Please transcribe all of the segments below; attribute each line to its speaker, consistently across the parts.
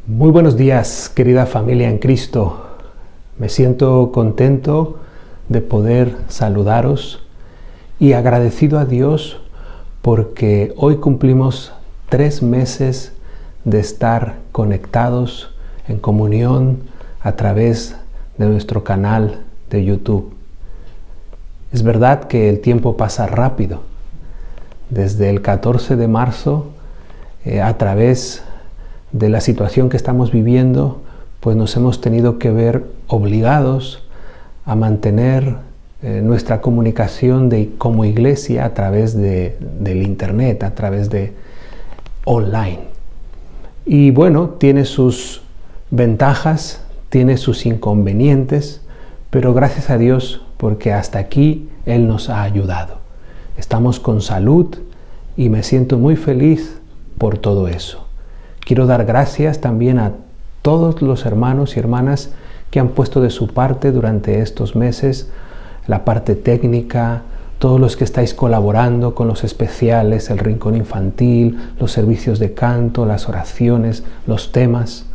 Speaker 1: Muy buenos días, querida familia en Cristo. Me siento contento de poder saludaros y agradecido a Dios porque hoy cumplimos 3 meses de estar conectados en comunión a través de nuestro canal de YouTube. Es verdad que el tiempo pasa rápido. Desde el 14 de marzo, a través de la situación que estamos viviendo, pues nos hemos tenido que ver obligados a mantener nuestra comunicación como iglesia a través del internet, a través de online. Y bueno, tiene sus ventajas, tiene sus inconvenientes, pero gracias a Dios porque hasta aquí Él nos ha ayudado. Estamos con salud y me siento muy feliz por todo eso. Quiero dar gracias también a todos los hermanos y hermanas que han puesto de su parte durante estos meses, la parte técnica, todos los que estáis colaborando con los especiales, el rincón infantil, los servicios de canto, las oraciones, los temas,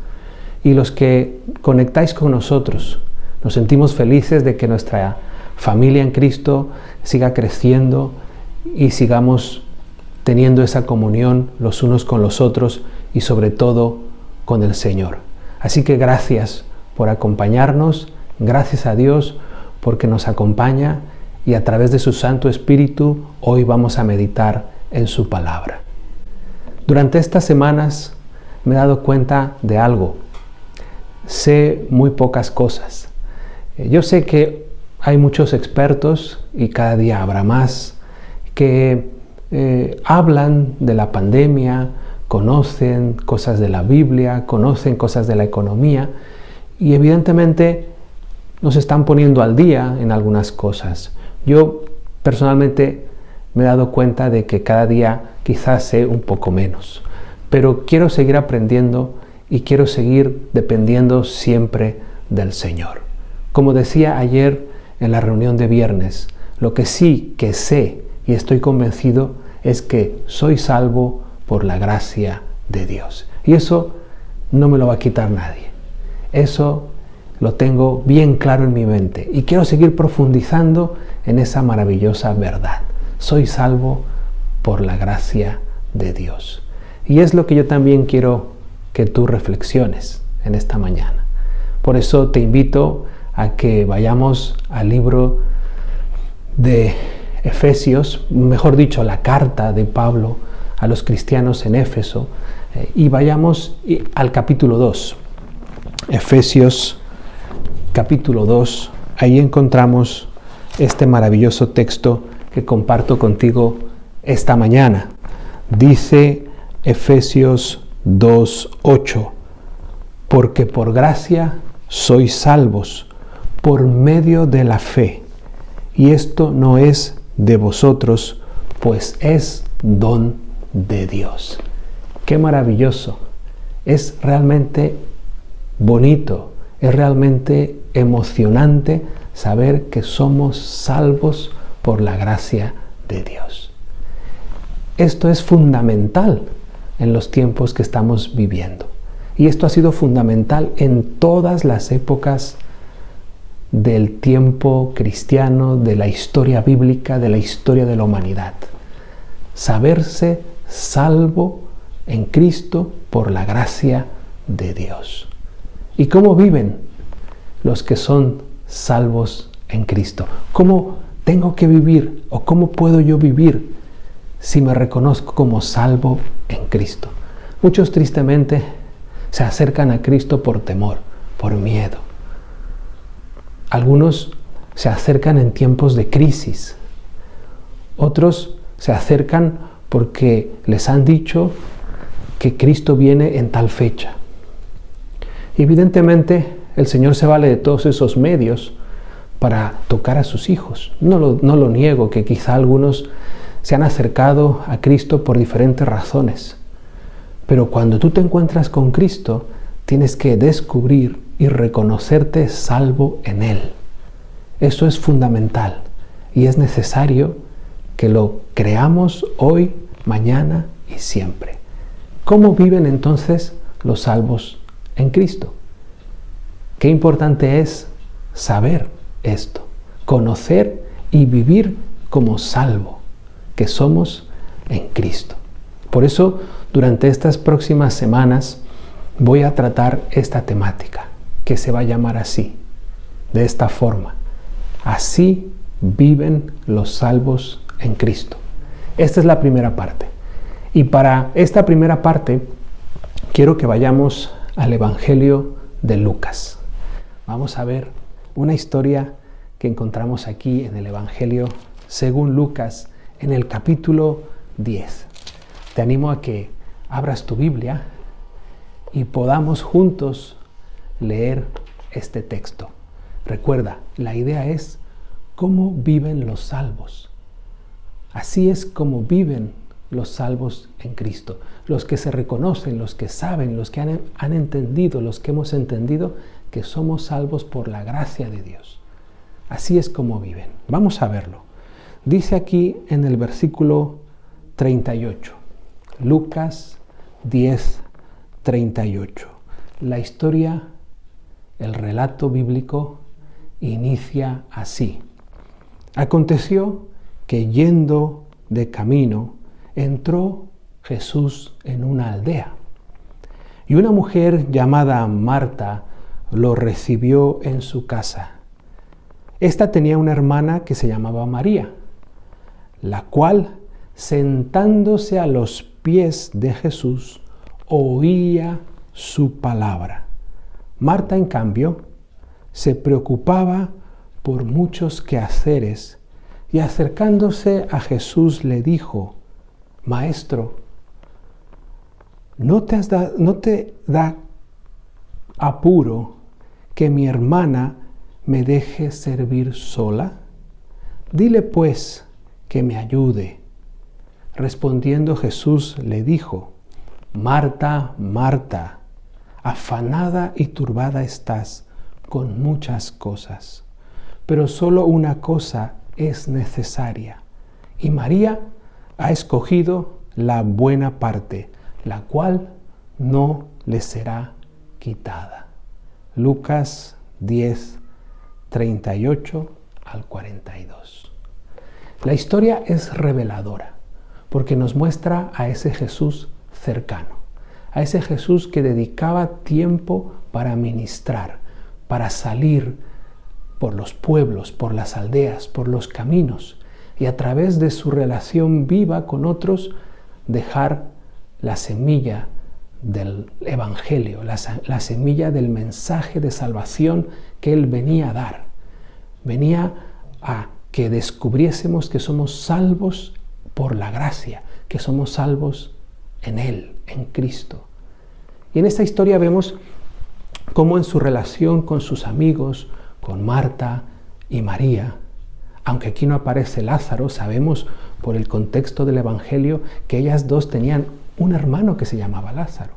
Speaker 1: y los que conectáis con nosotros. Nos sentimos felices de que nuestra familia en Cristo siga creciendo y sigamos teniendo esa comunión los unos con los otros y sobre todo con el Señor. Así que gracias por acompañarnos, gracias a Dios porque nos acompaña y a través de su Santo Espíritu hoy vamos a meditar en su palabra. Durante estas semanas me he dado cuenta de algo. Sé muy pocas cosas. Yo sé que hay muchos expertos y cada día habrá más que hablan de la pandemia, conocen cosas de la Biblia, conocen cosas de la economía y evidentemente nos están poniendo al día en algunas cosas. Yo personalmente me he dado cuenta de que cada día quizás sé un poco menos, pero quiero seguir aprendiendo y quiero seguir dependiendo siempre del Señor. Como decía ayer en la reunión de viernes, lo que sí que sé y estoy convencido es que soy salvo por la gracia de Dios. Y eso no me lo va a quitar nadie. Eso lo tengo bien claro en mi mente y quiero seguir profundizando en esa maravillosa verdad. Soy salvo por la gracia de Dios. Y es lo que yo también quiero que tú reflexiones en esta mañana. Por eso te invito a que vayamos al libro de Efesios, mejor dicho, la carta de Pablo a los cristianos en Éfeso, y vayamos al capítulo 2. Efesios capítulo 2, ahí encontramos este maravilloso texto que comparto contigo esta mañana. Dice Efesios 2:8, porque por gracia sois salvos por medio de la fe, y esto no es de vosotros, pues es don de Dios. ¡Qué maravilloso! Es realmente bonito, es realmente emocionante saber que somos salvos por la gracia de Dios. Esto es fundamental en los tiempos que estamos viviendo. Y esto ha sido fundamental en todas las épocas del tiempo cristiano, de la historia bíblica, de la historia de la humanidad. Saberse salvo en Cristo por la gracia de Dios. ¿Y cómo viven los que son salvos en Cristo? ¿Cómo tengo que vivir o cómo puedo yo vivir si me reconozco como salvo en Cristo? Muchos tristemente se acercan a Cristo por temor, por miedo. Algunos se acercan en tiempos de crisis. Otros se acercan porque les han dicho que Cristo viene en tal fecha. Evidentemente, el Señor se vale de todos esos medios para tocar a sus hijos. No lo niego, que quizá algunos se han acercado a Cristo por diferentes razones. Pero cuando tú te encuentras con Cristo, tienes que descubrir y reconocerte salvo en Él. Eso es fundamental y es necesario que lo creamos hoy, mañana y siempre. ¿Cómo viven entonces los salvos en Cristo. Qué importante es saber esto, conocer y vivir como salvo que somos en Cristo. Por eso, durante estas próximas semanas voy a tratar esta temática, que se va a llamar así, de esta forma. Así viven los salvos en Cristo. Esta es la primera parte. Y para esta primera parte, quiero que vayamos al Evangelio de Lucas. Vamos a ver una historia que encontramos aquí en el Evangelio según Lucas, en el capítulo 10. Te animo a que abras tu Biblia y podamos juntos leer este texto. Recuerda, la idea es cómo viven los salvos. Así es como viven los salvos en Cristo. Los que se reconocen, los que saben, los que han entendido, los que hemos entendido que somos salvos por la gracia de Dios. Así es como viven. Vamos a verlo. Dice aquí en el versículo 38, Lucas 10, 38. La historia, el relato bíblico inicia así. Aconteció que yendo de camino, entró Jesús en una aldea, y una mujer llamada Marta lo recibió en su casa. Esta tenía una hermana que se llamaba María, la cual, sentándose a los pies de Jesús, oía su palabra. Marta, en cambio, se preocupaba por muchos quehaceres, y acercándose a Jesús le dijo: Maestro, ¿no te da apuro que mi hermana me deje servir sola? Dile pues que me ayude. Respondiendo Jesús le dijo: Marta, Marta, afanada y turbada estás con muchas cosas, pero solo una cosa es necesaria, y María ha escogido la buena parte, la cual no le será quitada. Lucas 10, 38 al 42. La historia es reveladora porque nos muestra a ese Jesús cercano, a ese Jesús que dedicaba tiempo para ministrar, para salir por los pueblos, por las aldeas, por los caminos, y a través de su relación viva con otros dejar la semilla del Evangelio, la semilla del mensaje de salvación que Él venía a dar. Venía a que descubriésemos que somos salvos por la gracia, que somos salvos en Él, en Cristo. Y en esta historia vemos cómo en su relación con sus amigos, con Marta y María, aunque aquí no aparece Lázaro, sabemos por el contexto del Evangelio que ellas dos tenían un hermano que se llamaba Lázaro.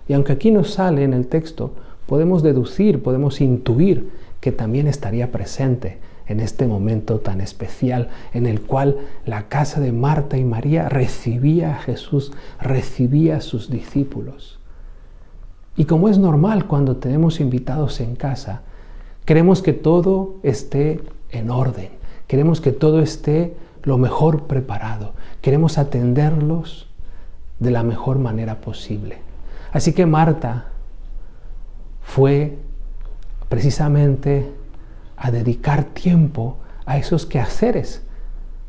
Speaker 1: Y aunque aquí no sale en el texto, podemos deducir, podemos intuir que también estaría presente en este momento tan especial en el cual la casa de Marta y María recibía a Jesús, recibía a sus discípulos. Y como es normal cuando tenemos invitados en casa, queremos que todo esté en orden, queremos que todo esté lo mejor preparado, queremos atenderlos de la mejor manera posible. Así que Marta fue precisamente a dedicar tiempo a esos quehaceres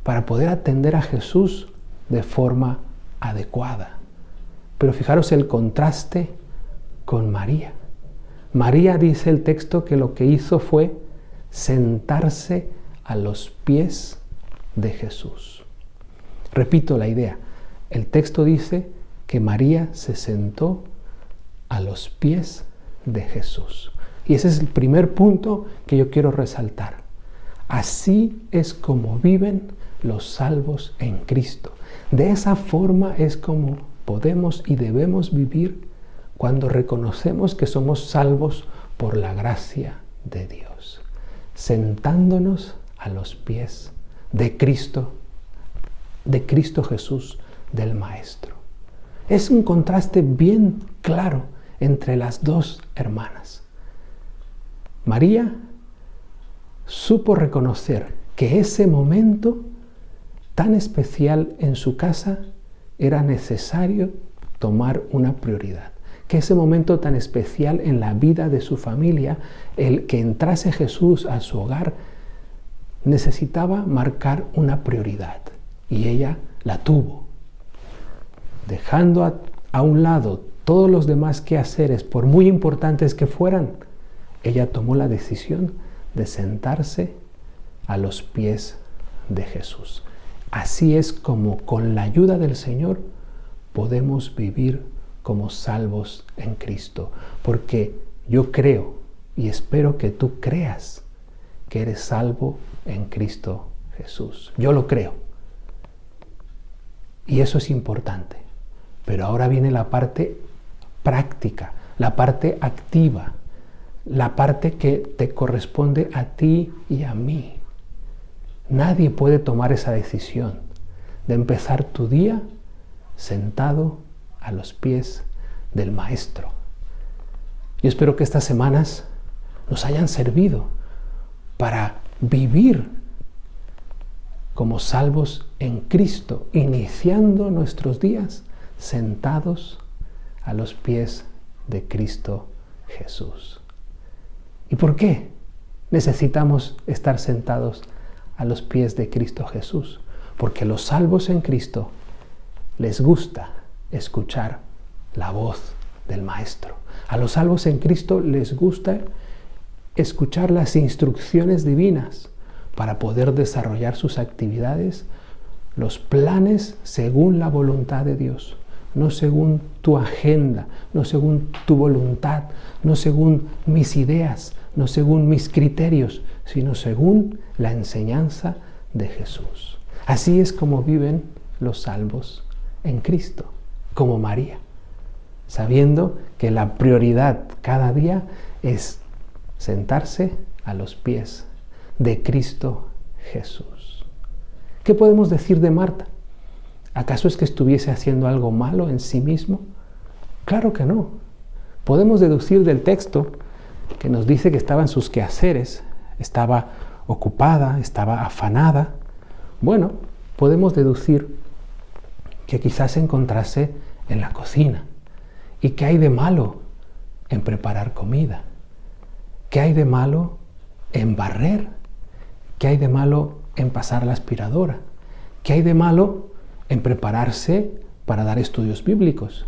Speaker 1: para poder atender a Jesús de forma adecuada. Pero fijaros el contraste con María. María, dice el texto, que lo que hizo fue sentarse a los pies de Jesús. Repito la idea. El texto dice que María se sentó a los pies de Jesús. Y ese es el primer punto que yo quiero resaltar. Así es como viven los salvos en Cristo. De esa forma es como podemos y debemos vivir cuando reconocemos que somos salvos por la gracia de Dios, sentándonos a los pies de Cristo Jesús, del Maestro. Es un contraste bien claro entre las dos hermanas. María supo reconocer que ese momento tan especial en su casa era necesario tomar una prioridad. Que ese momento tan especial en la vida de su familia, el que entrase Jesús a su hogar, necesitaba marcar una prioridad. Y ella la tuvo. Dejando a un lado todos los demás quehaceres, por muy importantes que fueran, ella tomó la decisión de sentarse a los pies de Jesús. Así es como con la ayuda del Señor podemos vivir como salvos en Cristo. Porque yo creo y espero que tú creas que eres salvo en Cristo Jesús. Yo lo creo. Y eso es importante. Pero ahora viene la parte práctica, la parte activa, la parte que te corresponde a ti y a mí. Nadie puede tomar esa decisión de empezar tu día sentado a los pies del Maestro. Yo espero que estas semanas nos hayan servido para vivir como salvos en Cristo, iniciando nuestros días sentados a los pies de Cristo Jesús. ¿Y por qué necesitamos estar sentados a los pies de Cristo Jesús? Porque los salvos en Cristo les gusta escuchar la voz del Maestro. A los salvos en Cristo les gusta escuchar las instrucciones divinas para poder desarrollar sus actividades, los planes según la voluntad de Dios, no según tu agenda, no según tu voluntad, no según mis ideas, no según mis criterios, sino según la enseñanza de Jesús. Así es como viven los salvos en Cristo, como María, sabiendo que la prioridad cada día es sentarse a los pies de Cristo Jesús. ¿Qué podemos decir de Marta? ¿Acaso es que estuviese haciendo algo malo en sí mismo? Claro que no. Podemos deducir del texto que nos dice que estaba en sus quehaceres, estaba ocupada, estaba afanada. Bueno, podemos deducir que quizás se encontrase en la cocina. ¿Y qué hay de malo en preparar comida? ¿Qué hay de malo en barrer? ¿Qué hay de malo en pasar la aspiradora? ¿Qué hay de malo en prepararse para dar estudios bíblicos?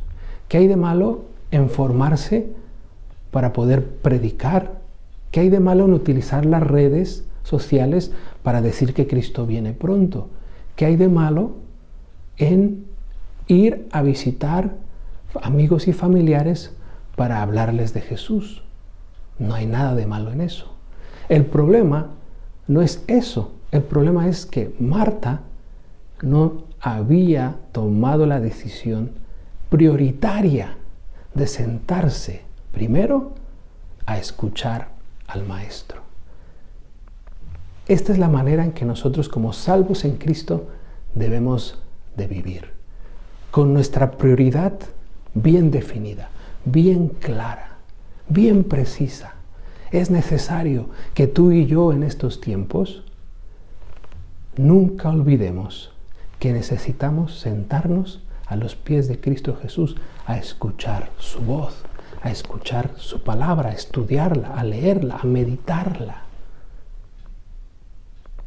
Speaker 1: ¿Qué hay de malo en formarse para poder predicar? ¿Qué hay de malo en utilizar las redes sociales para decir que Cristo viene pronto? ¿Qué hay de malo en ir a visitar amigos y familiares para hablarles de Jesús? No hay nada de malo en eso. El problema no es eso. El problema es que Marta no había tomado la decisión prioritaria de sentarse primero a escuchar al Maestro. Esta es la manera en que nosotros como salvos en Cristo debemos de vivir, con nuestra prioridad bien definida, bien clara, bien precisa. Es necesario que tú y yo en estos tiempos nunca olvidemos que necesitamos sentarnos a los pies de Cristo Jesús a escuchar su voz, a escuchar su palabra, a estudiarla, a leerla, a meditarla.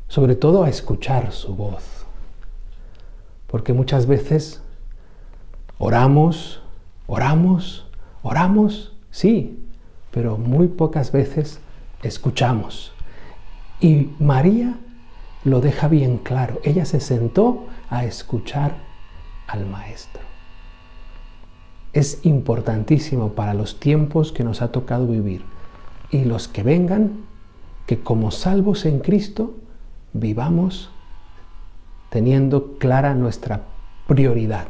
Speaker 1: Sobre todo a escuchar su voz. Porque muchas veces oramos, sí, pero muy pocas veces escuchamos. Y María lo deja bien claro. Ella se sentó a escuchar al Maestro. Es importantísimo para los tiempos que nos ha tocado vivir y los que vengan, que como salvos en Cristo vivamos teniendo clara nuestra prioridad.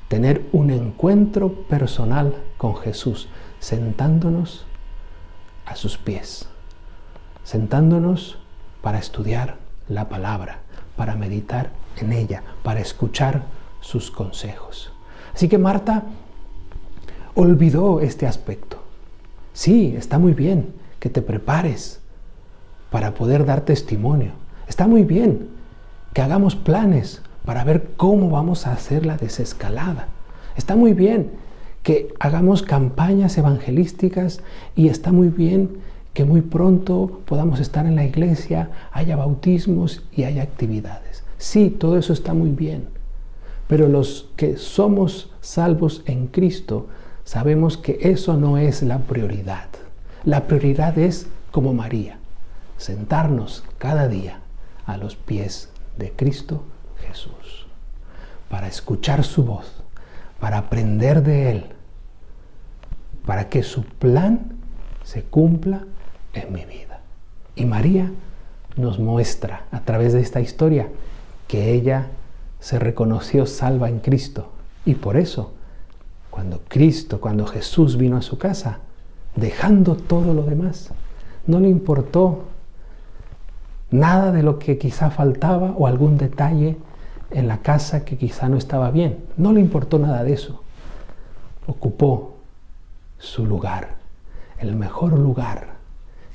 Speaker 1: Tener un encuentro personal con Jesús, sentándonos a sus pies, sentándonos para estudiar la palabra, para meditar en ella, para escuchar sus consejos. Así que Marta olvidó este aspecto. Sí, está muy bien que te prepares para poder dar testimonio. Está muy bien que hagamos planes para ver cómo vamos a hacer la desescalada. Está muy bien que hagamos campañas evangelísticas y está muy bien que muy pronto podamos estar en la iglesia, haya bautismos y haya actividades. Sí, todo eso está muy bien. Pero los que somos salvos en Cristo sabemos que eso no es la prioridad. La prioridad es, como María, sentarnos cada día a los pies de Cristo Jesús, para escuchar su voz, para aprender de Él, para que su plan se cumpla en mi vida. Y María nos muestra a través de esta historia que ella se reconoció salva en Cristo. Y por eso, cuando Jesús vino a su casa, dejando todo lo demás, no le importó nada de lo que quizá faltaba o algún detalle en la casa que quizá no estaba bien. No le importó nada de eso. Ocupó su lugar, el mejor lugar,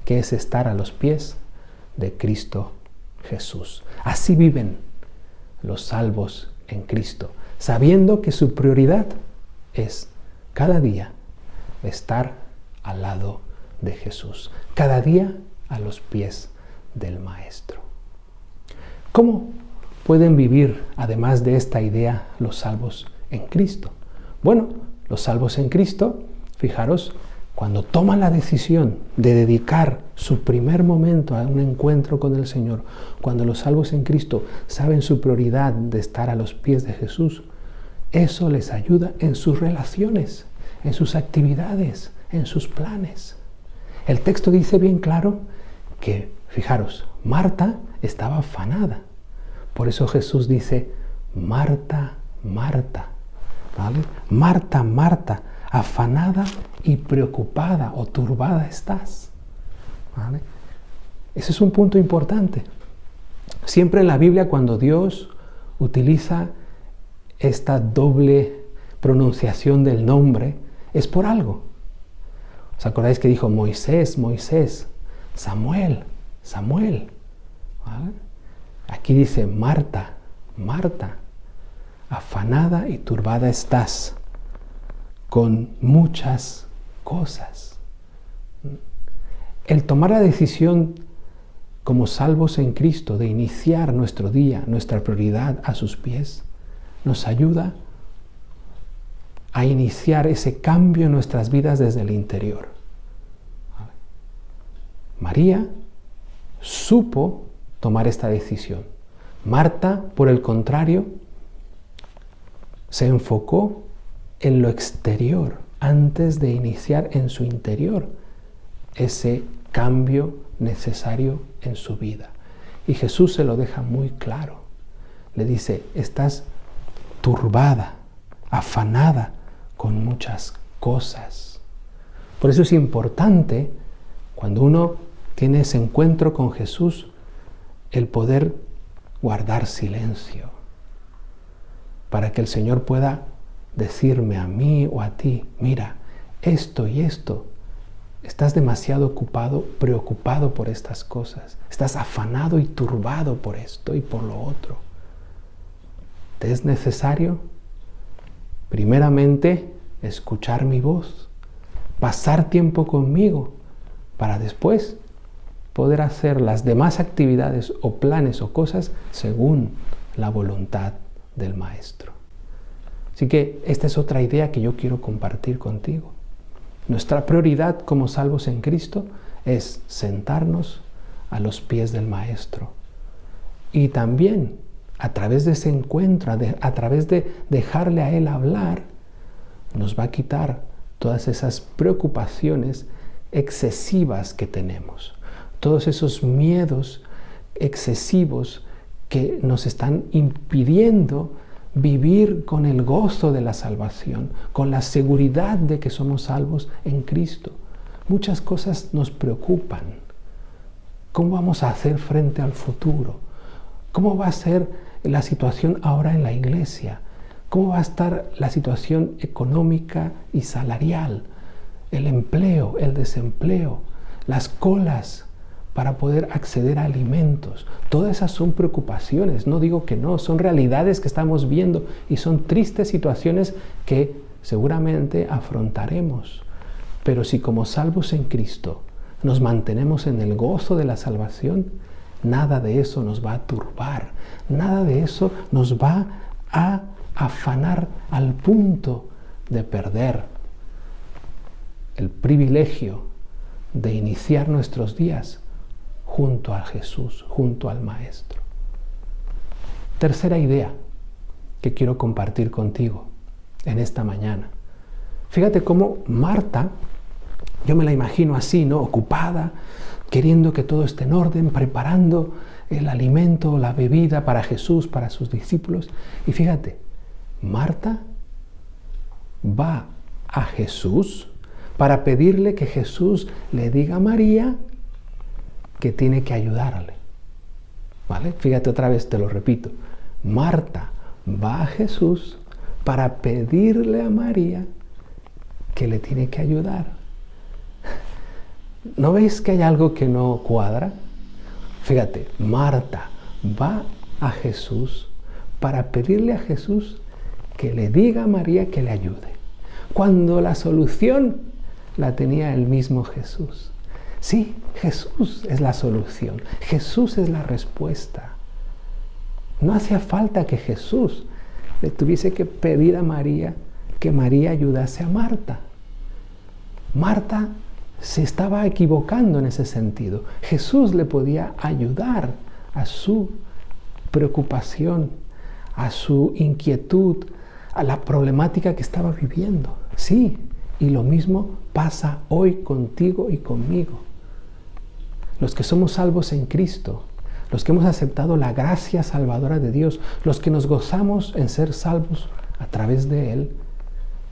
Speaker 1: que es estar a los pies de Cristo Jesús. Así viven los salvos en Cristo, sabiendo que su prioridad es cada día estar al lado de Jesús, cada día a los pies del Maestro. ¿Cómo pueden vivir, además de esta idea, los salvos en Cristo? Bueno, los salvos en Cristo, fijaros, cuando toman la decisión de dedicar su primer momento a un encuentro con el Señor, cuando los salvos en Cristo saben su prioridad de estar a los pies de Jesús, eso les ayuda en sus relaciones, en sus actividades, en sus planes. El texto dice bien claro que, fijaros, Marta estaba afanada. Por eso Jesús dice, Marta, Marta, ¿vale? Marta, Marta, afanada y preocupada o turbada estás, ¿vale? Ese es un punto importante. Siempre en la Biblia, cuando Dios utiliza esta doble pronunciación del nombre, es por algo. ¿Os acordáis que dijo Moisés, Moisés, Samuel, Samuel? ¿Vale? Aquí dice Marta, Marta, afanada y turbada estás con muchas cosas. El tomar la decisión como salvos en Cristo de iniciar nuestro día, nuestra prioridad a sus pies, nos ayuda a iniciar ese cambio en nuestras vidas desde el interior. María supo tomar esta decisión. Marta, por el contrario, se enfocó en lo exterior antes de iniciar en su interior ese cambio necesario en su vida. Y Jesús se lo deja muy claro. Le dice, estás turbada, afanada con muchas cosas. Por eso es importante, cuando uno tiene ese encuentro con Jesús, el poder guardar silencio, para que el Señor pueda decirme a mí o a ti, mira, esto y esto, estás demasiado ocupado, preocupado por estas cosas, estás afanado y turbado por esto y por lo otro. ¿Te es necesario, primeramente, escuchar mi voz, pasar tiempo conmigo, para después poder hacer las demás actividades o planes o cosas según la voluntad del Maestro? Así que esta es otra idea que yo quiero compartir contigo. Nuestra prioridad como salvos en Cristo es sentarnos a los pies del Maestro. Y también a través de ese encuentro, a través de dejarle a Él hablar, nos va a quitar todas esas preocupaciones excesivas que tenemos, todos esos miedos excesivos que nos están impidiendo vivir con el gozo de la salvación, con la seguridad de que somos salvos en Cristo. Muchas cosas nos preocupan. ¿Cómo vamos a hacer frente al futuro? ¿Cómo va a ser la situación ahora en la iglesia? ¿Cómo va a estar la situación económica y salarial? El empleo, el desempleo, las colas para poder acceder a alimentos. Todas esas son preocupaciones, no digo que no, son realidades que estamos viendo y son tristes situaciones que seguramente afrontaremos. Pero si como salvos en Cristo nos mantenemos en el gozo de la salvación, nada de eso nos va a turbar, nada de eso nos va a afanar al punto de perder el privilegio de iniciar nuestros días junto a Jesús, junto al Maestro. Tercera idea que quiero compartir contigo en esta mañana. Fíjate cómo Marta, yo me la imagino así, ¿no? Ocupada, queriendo que todo esté en orden, preparando el alimento, la bebida para Jesús, para sus discípulos. Y fíjate, Marta va a Jesús para pedirle que Jesús le diga a María que tiene que ayudarle. ¿Vale? Fíjate otra vez, te lo repito. Marta va a Jesús para pedirle a María que le tiene que ayudar. ¿No veis que hay algo que no cuadra? Fíjate, Marta va a Jesús para pedirle a Jesús que le diga a María que le ayude, cuando la solución la tenía el mismo Jesús. Sí, Jesús es la solución, Jesús es la respuesta. No hacía falta que Jesús le tuviese que pedir a María que María ayudase a Marta. Marta se estaba equivocando en ese sentido. Jesús le podía ayudar a su preocupación, a su inquietud, a la problemática que estaba viviendo. Sí, y lo mismo pasa hoy contigo y conmigo. Los que somos salvos en Cristo, los que hemos aceptado la gracia salvadora de Dios, los que nos gozamos en ser salvos a través de Él,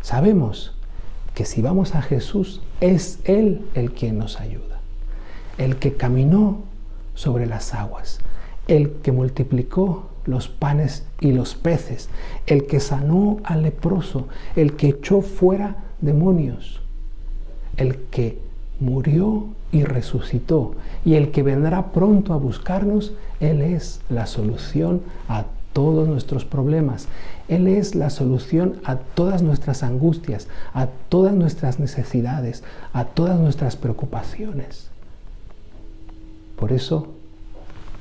Speaker 1: sabemos que si vamos a Jesús, es Él el quien nos ayuda. El que caminó sobre las aguas, el que multiplicó los panes y los peces, el que sanó al leproso, el que echó fuera demonios, el que murió y resucitó, y el que vendrá pronto a buscarnos. Él es la solución a todos nuestros problemas. Él es la solución a todas nuestras angustias, a todas nuestras necesidades, a todas nuestras preocupaciones. Por eso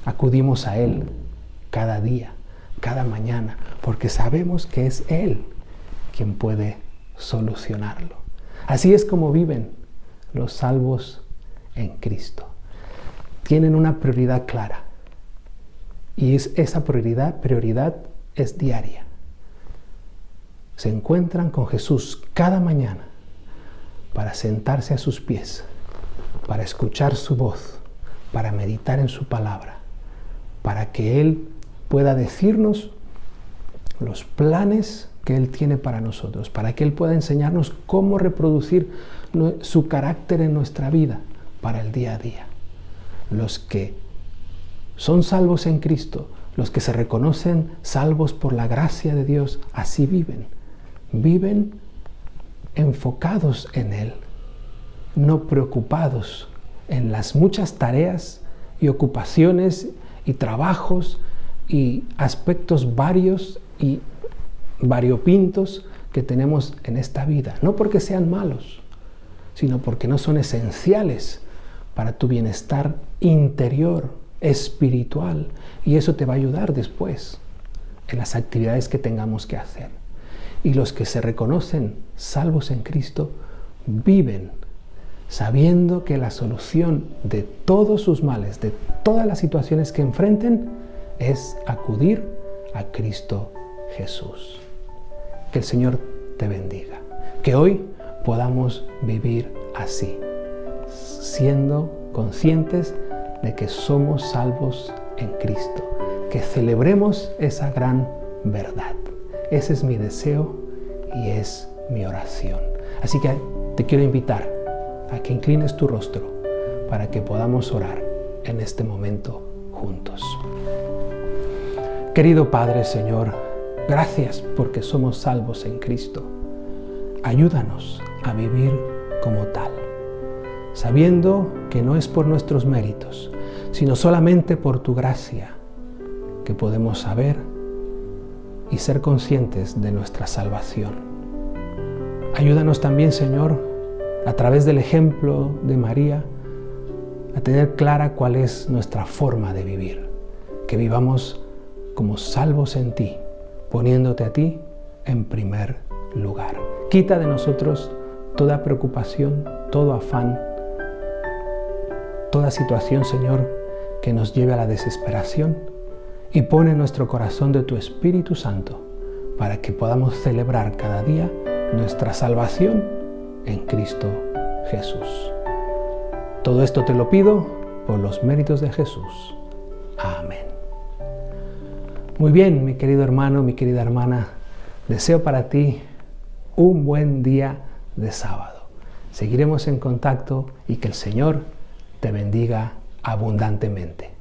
Speaker 1: acudimos a Él cada día, cada mañana, porque sabemos que es Él quien puede solucionarlo. Así es como viven los salvos en Cristo. Tienen una prioridad clara, y esa prioridad es diaria. Se encuentran con Jesús cada mañana para sentarse a sus pies, para escuchar su voz, para meditar en su palabra, para que Él pueda decirnos los planes que Él tiene para nosotros, para que Él pueda enseñarnos cómo reproducir su carácter en nuestra vida para el día a día. Los que son salvos en Cristo, los que se reconocen salvos por la gracia de Dios, así viven. Viven enfocados en Él, no preocupados en las muchas tareas y ocupaciones y trabajos y aspectos varios y variopintos que tenemos en esta vida. No porque sean malos, sino porque no son esenciales para tu bienestar interior, espiritual, y eso te va a ayudar después en las actividades que tengamos que hacer. Y los que se reconocen salvos en Cristo viven sabiendo que la solución de todos sus males, de todas las situaciones que enfrenten, es acudir a Cristo Jesús. Que el Señor te bendiga. Que hoy podamos vivir así, siendo conscientes de que somos salvos en Cristo. Que celebremos esa gran verdad. Ese es mi deseo y es mi oración. Así que te quiero invitar a que inclines tu rostro para que podamos orar en este momento juntos. Querido Padre, Señor, Gracias porque somos salvos en Cristo. Ayúdanos a vivir como tal, sabiendo que no es por nuestros méritos, sino solamente por tu gracia, que podemos saber y ser conscientes de nuestra salvación. Ayúdanos también, Señor, a través del ejemplo de María, a tener clara cuál es nuestra forma de vivir, que vivamos como salvos en ti, poniéndote a ti en primer lugar. Quita de nosotros toda preocupación, todo afán, toda situación, Señor, que nos lleve a la desesperación, y pone en nuestro corazón de tu Espíritu Santo para que podamos celebrar cada día nuestra salvación en Cristo Jesús. Todo esto te lo pido por los méritos de Jesús. Amén. Muy bien, mi querido hermano, mi querida hermana, deseo para ti un buen día de sábado. Seguiremos en contacto y que el Señor te bendiga abundantemente.